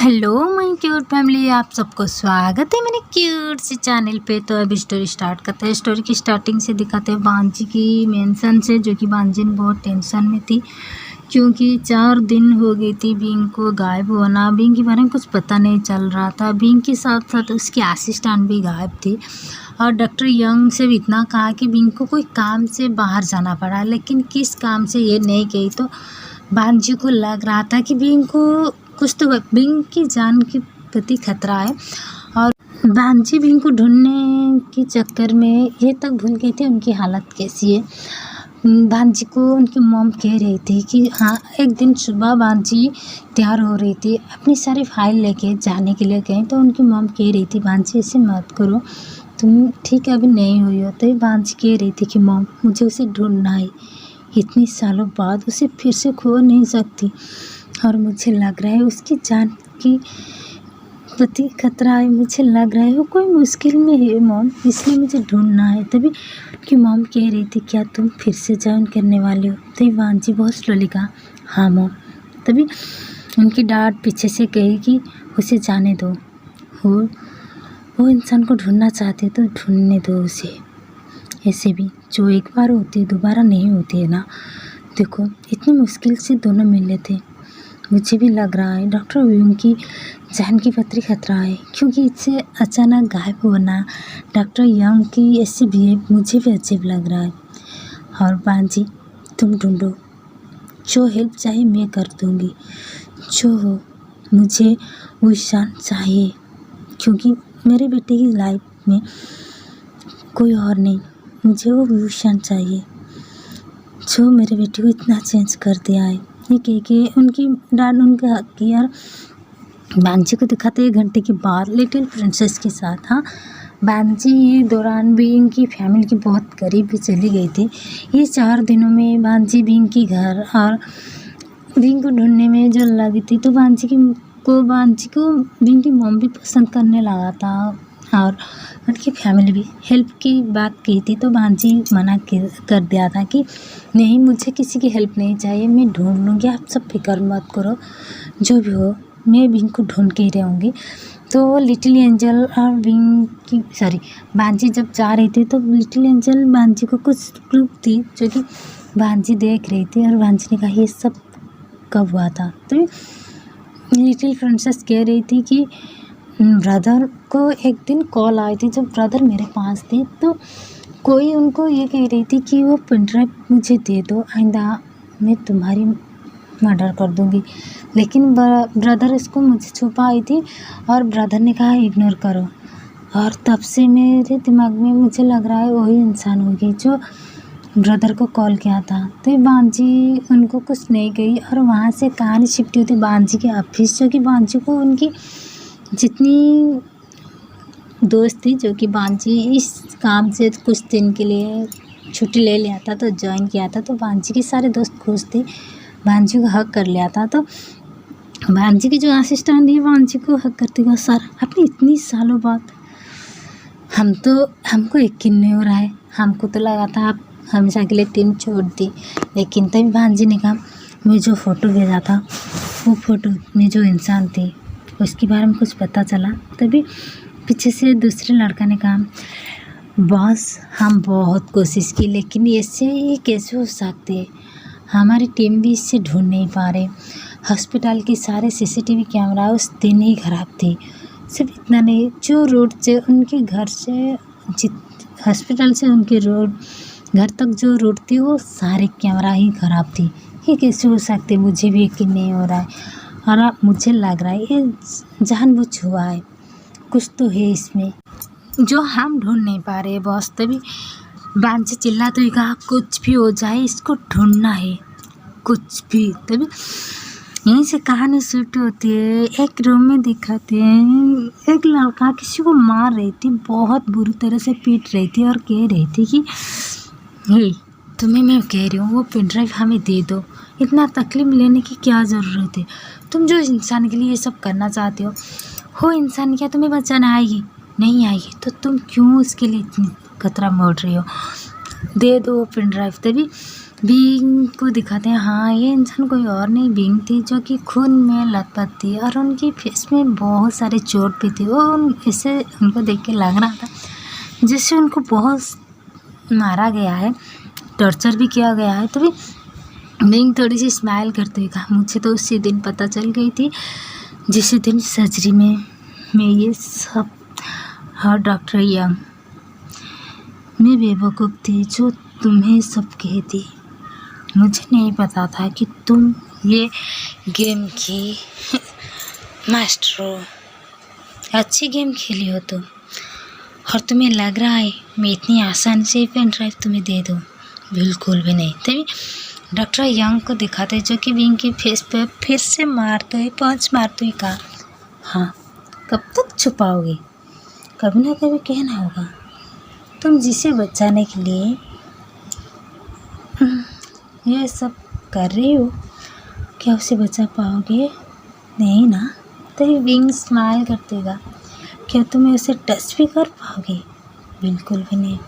Hello my cute family, आप सबको स्वागत है मेरे क्यूट से चैनल पे। तो अब स्टोरी स्टार्ट करते हैं। स्टोरी की स्टार्टिंग से दिखाते हैं बांजी की मेंशन से, जो कि बांजी बहुत टेंशन में थी क्योंकि 4 दिन हो गई थी बिंग को गायब होना। बिंग के बारे में कुछ पता नहीं चल रहा था। बिंग के साथ साथ उसकी असिस्टेंट भी गायब थी और डॉक्टर यंग से भी इतना कहा कि बिंग को कोई काम से बाहर जाना पड़ा, लेकिन किस काम से ये नहीं गई। तो बांजी को लग रहा था कि बिंग को कुछ तो बिंग की जान के प्रति खतरा है। और बांजी बिंग को ढूंढने के चक्कर में ये तक भूल गई थी उनकी हालत कैसी है। बांजी को उनकी मॉम कह रही थी कि हाँ, एक दिन सुबह बांजी तैयार हो रही थी, अपनी सारी फाइल लेके जाने के लिए गई। तो उनकी मॉम कह रही थी बांजी ऐसे मत करो, तुम ठीक अभी नहीं हुई हो। तो बांजी कह रही थी कि मॉम मुझे उसे ढूंढना है, इतनी सालों बाद उसे फिर से खो नहीं सकती और मुझे लग रहा है उसकी जान की प्रति खतरा है। मुझे लग रहा है वो कोई मुश्किल में है मॉम, इसलिए मुझे ढूंढना है। तभी कि मॉम कह रही थी क्या तुम फिर से ज्वाइन करने वाले हो। तभी बांजी बहुत स्लोली कहा हाँ मॉम। तभी उनकी डांट पीछे से कही कि उसे जाने दो, वो इंसान को ढूंढना चाहते तो ढूंढने दो उसे। ऐसे भी जो एक बार होती है दोबारा नहीं होती है ना। देखो इतनी मुश्किल से दोनों मिले थे। मुझे भी लग रहा है डॉक्टर व्यंग की जान की पत्री खतरा है, क्योंकि इससे अचानक गायब होना, डॉक्टर यंग की ऐसी बिहेव मुझे भी अजीब लग रहा है। और बांजी तुम ढूंढो, जो हेल्प चाहिए मैं कर दूँगी, जो हो मुझे वो शान चाहिए, क्योंकि मेरे बेटे की लाइफ में कोई और नहीं, मुझे वो विशान चाहिए जो मेरे बेटे को इतना चेंज कर दिया है। ये कह के उनकी डांट उनके हक की। और बांजी को दिखाते 1 घंटे के बाद लिटिल प्रिंसेस के साथ। हाँ, बांजी ये दौरान बिंग की फैमिली की बहुत करीब भी चली गई थी। ये 4 दिनों में बांजी बिंग की घर और बिंग को ढूंढने में जो लगी थी, तो बांजी को बिंग की मॉम भी पसंद करने लगा था और उनकी फैमिली भी हेल्प की बात की थी। तो बांजी मना कर दिया था कि नहीं, मुझे किसी की हेल्प नहीं चाहिए, मैं ढूंढ लूँगी, आप सब फिक्र मत करो, जो भी हो मैं बिंग को ढूंढ के ही रहूँगी। तो लिटिल एंजल और बांजी जब जा रही थी तो लिटिल एंजल बांजी को कुछ क्लू थी जो कि बांजी देख रही थी। और बांजी ने कहा ये सब कब हुआ था। तो लिटिल प्रिंसेस कह रही थी कि ब्रदर को एक दिन कॉल आई थी जब ब्रदर मेरे पास थे, तो कोई उनको ये कह रही थी कि वो पेन ड्राइव मुझे दे दो, आइंदा मैं तुम्हारी मर्डर कर दूंगी। लेकिन ब्रदर इसको मुझे छुपाई थी और ब्रदर ने कहा इग्नोर करो। और तब से मेरे दिमाग में मुझे लग रहा है वही इंसान होगी जो ब्रदर को कॉल किया था। तो बांजी उनको कुछ नहीं गई और वहाँ से कहानी शिफ्ट हुई थी बांजी के ऑफिस, जो कि बांजी को उनकी जितनी दोस्त थी, जो कि बांजी इस काम से कुछ दिन के लिए छुट्टी ले लिया था तो ज्वाइन किया था, तो बांजी के सारे दोस्त खुश थे, बांजी को हक कर लिया था। तो बांजी की जो असिस्टेंट है बांजी को हक करते हुए सर अपनी इतनी सालों बाद हमको यकीन नहीं हो रहा है, हमको तो लगा था आप हमेशा के लिए टीम छोड़ दी। लेकिन तभी बांजी ने कहा मैं जो फ़ोटो भेजा था वो फ़ोटो में जो इंसान थी उसके बारे में कुछ पता चला। तभी पीछे से दूसरे लड़का ने कहा बॉस हम बहुत कोशिश की, लेकिन ऐसे ये कैसे हो सकती है, हमारी टीम भी इससे ढूंढ नहीं पा रहे। हॉस्पिटल के सारे सीसीटीवी कैमरा उस दिन ही ख़राब थे। सिर्फ इतना नहीं, जो रोड से उनके घर से हॉस्पिटल से उनके घर तक जो रोड थी वो सारे कैमरा ही ख़राब थी। ये कैसे हो सकते, मुझे भी यकीन नहीं हो रहा है। और अब मुझे लग रहा है ये जानबूझ हुआ है, कुछ तो है इसमें जो हम ढूंढ नहीं पा रहे बॉस। तभी बांजी चिल्लाते हुए कहा कुछ भी हो जाए इसको ढूंढना है, कुछ भी। तभी यहीं से कहानी शुरू होती है। एक रूम में दिखाते हैं एक लड़का किसी को मार रही थी, बहुत बुरी तरह से पीट रही थी और कह रही थी कि हे तुम्हें मैं कह रही हूँ वो पेन ड्राइव हमें दे दो, इतना तकलीफ लेने की क्या ज़रूरत है, तुम जो इंसान के लिए ये सब करना चाहते हो इंसान क्या तुम्हें बचाना आएगी, नहीं आएगी, तो तुम क्यों उसके लिए इतनी खतरा मोड़ रही हो, दे दो वो पेन ड्राइव। तभी बिंग को दिखाते हैं। हाँ, ये इंसान कोई और नहीं बिंग थी, जो कि खून में लथपथ थी और उनकी फेस में बहुत सारे चोट भी थी। वो इससे उनको देख के लग रहा था जैसे उनको बहुत मारा गया है, टॉर्चर भी किया गया है। तभी बिंग थोड़ी सी स्माइल करते हुए कहा, मुझे तो उसी दिन पता चल गई थी जिस दिन सर्जरी में ये सब। हाँ डॉक्टर यंग, मैं बेवकूफ़ थी जो तुम्हें सब कहती। मुझे नहीं पता था कि तुम ये गेम की मास्टर हो। अच्छी गेम खेली हो तुम, और तुम्हें लग रहा है मैं इतनी आसानी से पेन ड्राइव तुम्हें दे दूँ? बिल्कुल भी नहीं। तभी डॉक्टर यंग को दिखाते जो कि विंग के फेस पे फिर से मारते हुए पंच मारते हुए कहा, हाँ कब तक छुपाओगे? कभी ना कभी कहना होगा। तुम जिसे बचाने के लिए ये सब कर रही हो, क्या उसे बचा पाओगे? नहीं ना। तभी विंग स्माइल करतेगा, क्या तुम्हें उसे टच भी कर पाओगे? बिल्कुल भी नहीं।